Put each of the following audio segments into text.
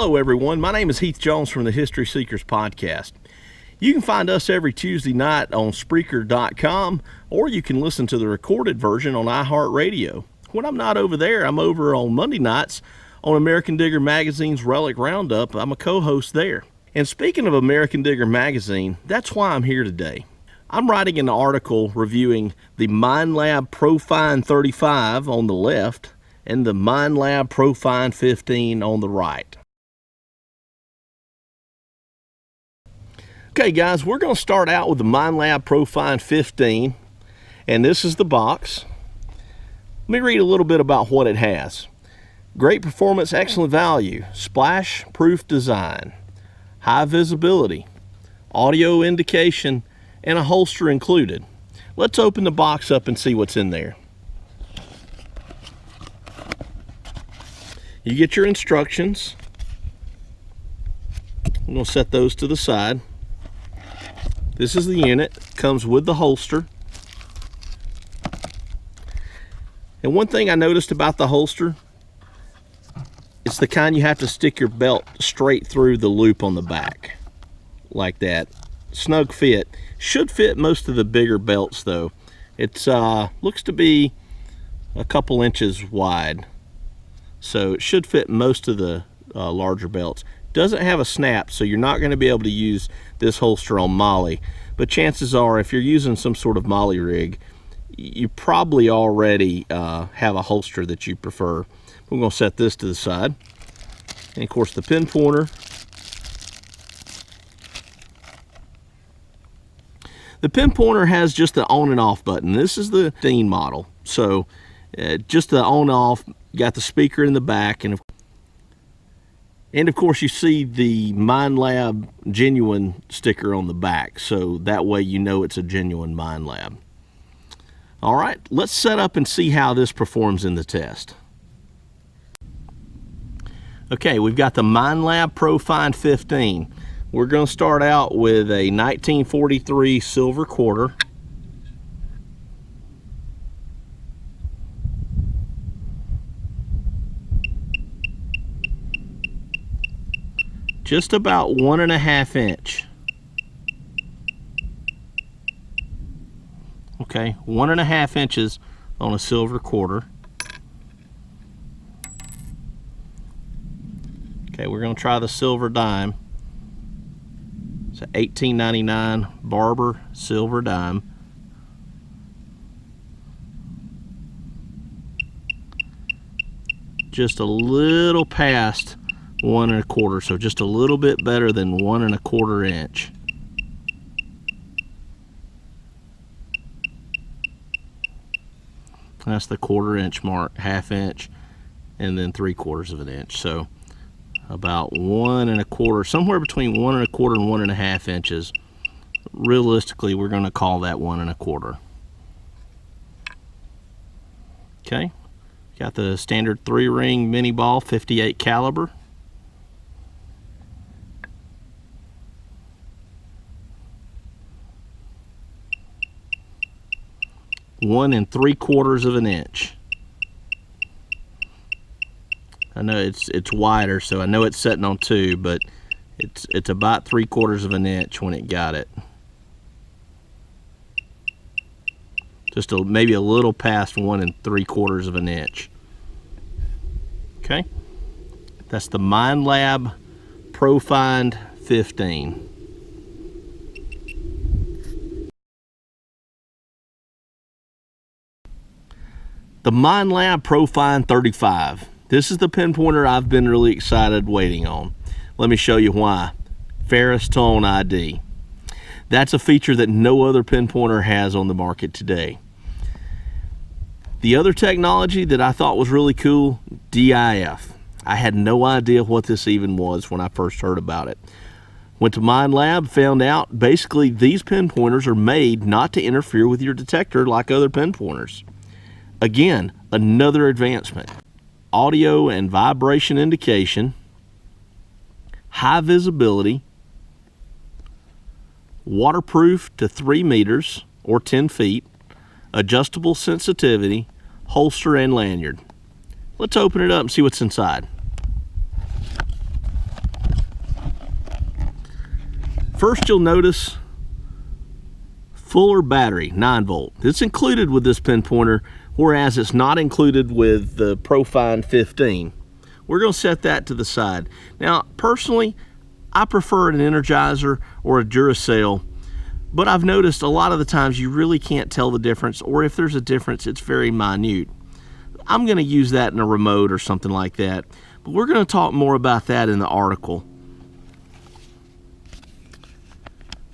Hello everyone, my name is Heath Jones from the History Seekers podcast. You can find us every Tuesday night on Spreaker.com, or you can listen to the recorded version on iHeartRadio. When I'm not over there, I'm over on Monday nights on American Digger Magazine's Relic Roundup. I'm a co-host there. And speaking of American Digger Magazine, that's why I'm here today. I'm writing an article reviewing the Minelab Pro-Find 35 on the left and the Minelab Pro-Find 15 on the right. Okay guys, we're going to start out with the Minelab Pro-Find 15, and this is the box. Let me read a little bit about what it has. Great performance, excellent value, splash-proof design, high visibility, audio indication, and a holster included. Let's open the box up and see what's in there. You get your instructions. I'm going to set those to the side. This is the unit. Comes with the holster. And one thing I noticed about the holster, it's the kind you have to stick your belt straight through the loop on the back. Like that. Snug fit. Should fit most of the bigger belts though. It's looks to be a couple inches wide. So it should fit most of the larger belts. Doesn't have a snap, so you're not going to be able to use this holster on molly. But chances are, if you're using some sort of molly rig, you probably already have a holster that you prefer. We're going to set this to the side. And of course the pin pointer. The pin pointer has just the on and off button. This is the 15 model. So just the on and off. You got the speaker in the back, and of course you see the Minelab genuine sticker on the back, so that way you know it's a genuine Minelab. All right, let's set up and see how this performs in the test. Okay, we've got the Minelab Pro-Find 15. We're going to start out with a 1943 silver quarter. Just about 1.5 inch. Okay, 1.5 inches on a silver quarter. Okay, we're going to try the silver dime. It's a $18.99 Barber silver dime. Just a little past 1.25, so just a little bit better than 1.25 inch. That's the 1/4 inch mark, 1/2 inch, and then 3/4 of an inch. So about 1.25, somewhere between 1.25 and 1.5 inches. Realistically, we're going to call that 1.25. Okay, got the standard 3-ring mini ball, 58 caliber. 1 3/4 of an inch. I know it's wider, so I know it's sitting on 2, but it's about 3/4 of an inch when it got it. Just maybe a little past 1 3/4 of an inch. Okay, that's the Minelab Pro-Find 15. The Minelab Pro-Find 35. This is the pinpointer I've been really excited waiting on. Let me show you why. Ferrous Tone ID. That's a feature that no other pinpointer has on the market today. The other technology that I thought was really cool, DIF. I had no idea what this even was when I first heard about it. Went to Minelab, found out basically these pinpointers are made not to interfere with your detector like other pinpointers. Again, another advancement. Audio and vibration indication, high visibility, waterproof to 3 meters or 10 feet, adjustable sensitivity, holster and lanyard. Let's open it up and see what's inside. First, you'll notice fuller battery, 9-volt. It's included with this pinpointer, whereas it's not included with the Pro-Find 15. We're going to set that to the side. Now, personally, I prefer an Energizer or a Duracell, but I've noticed a lot of the times you really can't tell the difference, or if there's a difference, it's very minute. I'm going to use that in a remote or something like that, but we're going to talk more about that in the article.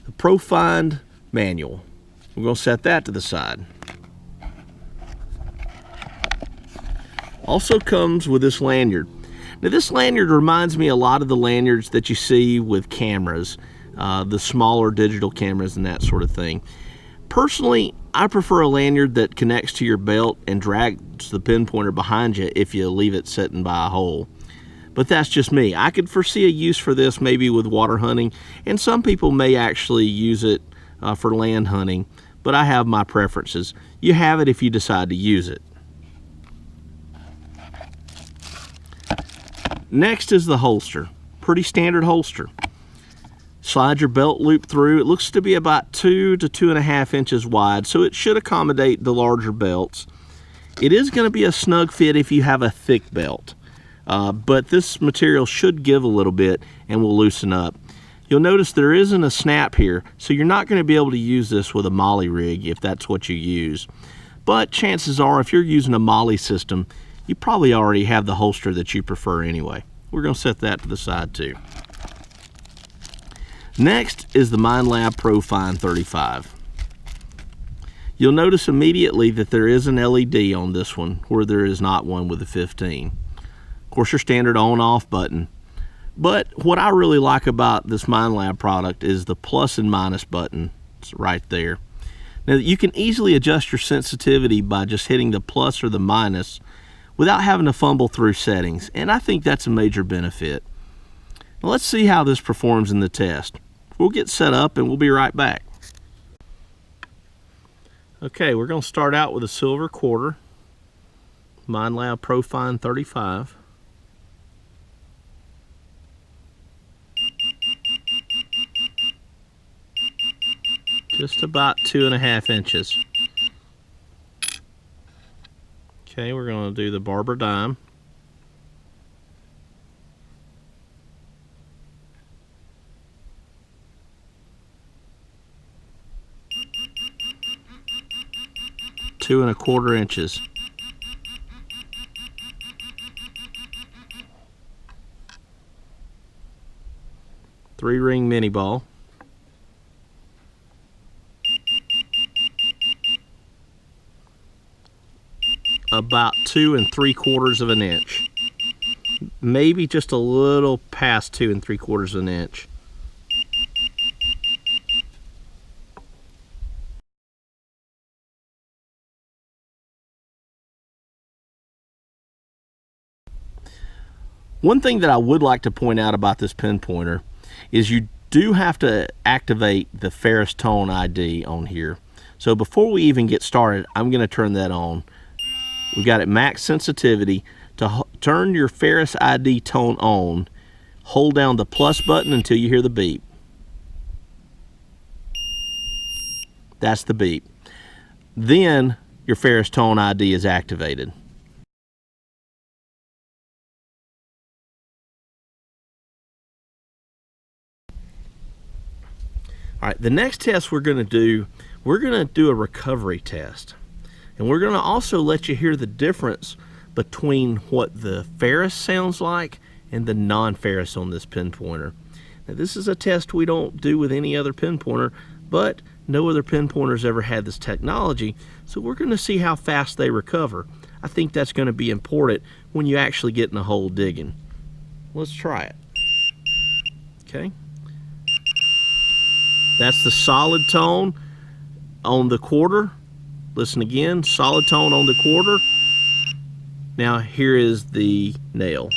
The Pro-Find manual. We're going to set that to the side. Also comes with this lanyard. Now this lanyard reminds me a lot of the lanyards that you see with cameras, the smaller digital cameras and that sort of thing. Personally, I prefer a lanyard that connects to your belt and drags the pinpointer behind you if you leave it sitting by a hole. But that's just me. I could foresee a use for this maybe with water hunting, and some people may actually use it for land hunting, but I have my preferences. You have it if you decide to use it. Next is the holster. Pretty standard holster. Slide your belt loop through. It looks to be about 2 to 2.5 inches wide, so it should accommodate the larger belts. It is going to be a snug fit if you have a thick belt, but this material should give a little bit and will loosen up. You'll notice there isn't a snap here, so you're not going to be able to use this with a molly rig if that's what you use. But chances are, if you're using a molly system, you probably already have the holster that you prefer anyway. We're going to set that to the side too. Next is the Minelab Pro-Find 35. You'll notice immediately that there is an LED on this one where there is not one with the 15. Of course, your standard on-off button. But what I really like about this Minelab product is the plus and minus button. It's right there. Now, you can easily adjust your sensitivity by just hitting the plus or the minus without having to fumble through settings, and I think that's a major benefit. Now let's see how this performs in the test. We'll get set up and we'll be right back. Okay, we're going to start out with a silver quarter, Minelab Pro-Find 35. Just about 2.5 inches. Okay, we're going to do the barber dime. Two and a quarter inches. Three-ring mini ball. About 2 3/4 of an inch. Maybe just a little past 2 3/4 of an inch. One thing that I would like to point out about this pinpointer is you do have to activate the Ferrous Tone ID on here. So before we even get started, I'm going to turn that on. We've got it max sensitivity. To turn your Ferrous ID tone on, hold down the plus button until you hear the beep. That's the beep. Then your Ferrous Tone ID is activated. All right, the next test we're going to do a recovery test. And we're going to also let you hear the difference between what the ferrous sounds like and the non-ferrous on this pinpointer. Now, this is a test we don't do with any other pinpointer, but no other pinpointer's ever had this technology, so we're going to see how fast they recover. I think that's going to be important when you actually get in a hole digging. Let's try it. Okay. That's the solid tone on the quarter. Listen again, solid tone on the quarter. Now here is the nail.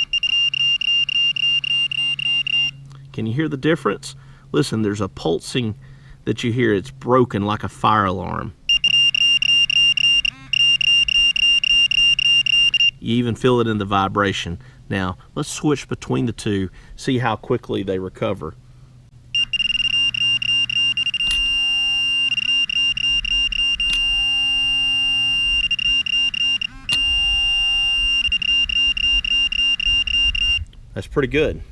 Can you hear the difference? Listen, there's a pulsing that you hear. It's broken like a fire alarm. You even feel it in the vibration. Now let's switch between the two, see how quickly they recover. That's pretty good.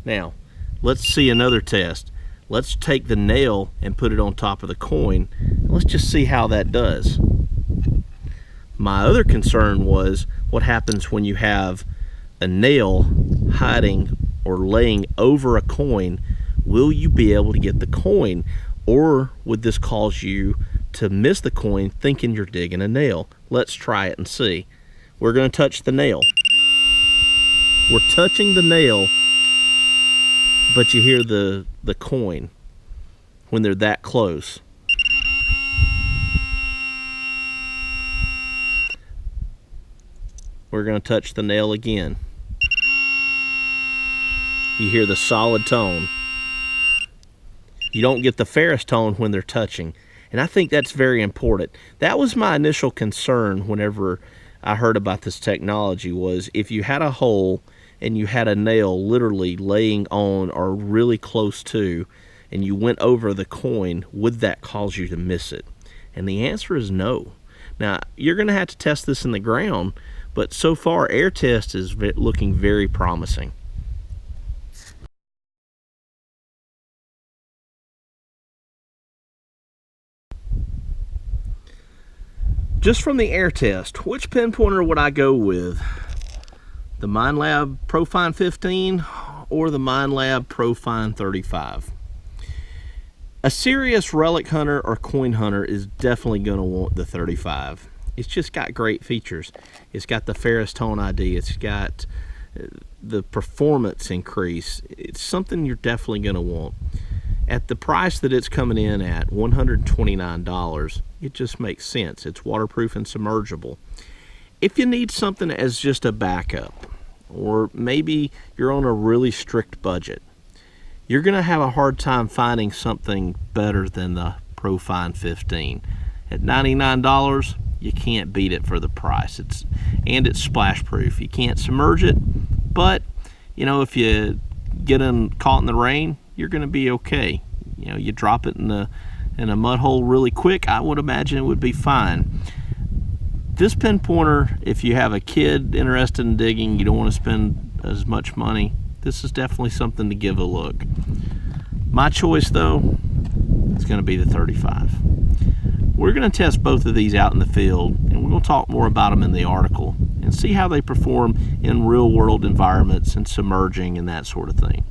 Now, let's see another test. Let's take the nail and put it on top of the coin. Let's just see how that does. My other concern was what happens when you have a nail hiding or laying over a coin. Will you be able to get the coin, or would this cause you to miss the coin thinking you're digging a nail? Let's try it and see. We're going to touch the nail. We're touching the nail, but you hear the coin when they're that close. We're going to touch the nail again. You hear the solid tone. You don't get the ferrous tone when they're touching. And I think that's very important. That was my initial concern whenever I heard about this technology, was if you had a hole and you had a nail literally laying on or really close to, and you went over the coin, would that cause you to miss it? And the answer is no. Now, you're going to have to test this in the ground, but so far, air test is looking very promising. Just from the air test, which pinpointer would I go with? The Minelab Pro-Find 15 or the Minelab Pro-Find 35? A serious relic hunter or coin hunter is definitely going to want the 35. It's just got great features. It's got the Ferrous Tone ID. It's got the performance increase. It's something you're definitely going to want. At the price that it's coming in at, $129, it just makes sense. It's waterproof and submergible. If you need something as just a backup, or maybe you're on a really strict budget, you're going to have a hard time finding something better than the Pro-Find 15. At $99, you can't beat it for the price. It's splash proof. You can't submerge it, but you know, if you get caught in the rain, you're going to be okay. You know, you drop it in a mud hole really quick, I would imagine it would be fine. This pinpointer, if you have a kid interested in digging, you don't want to spend as much money, this is definitely something to give a look. My choice though is going to be the 35. We're going to test both of these out in the field, and we're going to talk more about them in the article and see how they perform in real world environments and submerging and that sort of thing.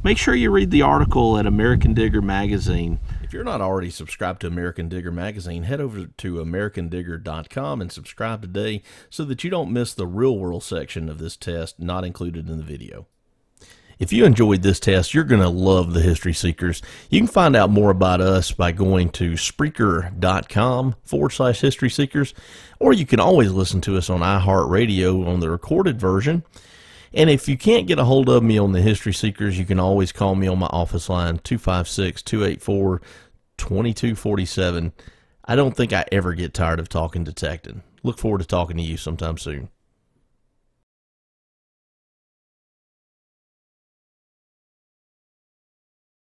Make sure you read the article at American Digger Magazine. If you're not already subscribed to American Digger Magazine, head over to americandigger.com and subscribe today so that you don't miss the real world section of this test not included in the video. If you enjoyed this test, you're going to love the History Seekers. You can find out more about us by going to Spreaker.com/History Seekers, or you can always listen to us on iHeartRadio on the recorded version. And if you can't get a hold of me on the History Seekers, you can always call me on my office line, 256-284-2247. I don't think I ever get tired of talking detecting. Look forward to talking to you sometime soon.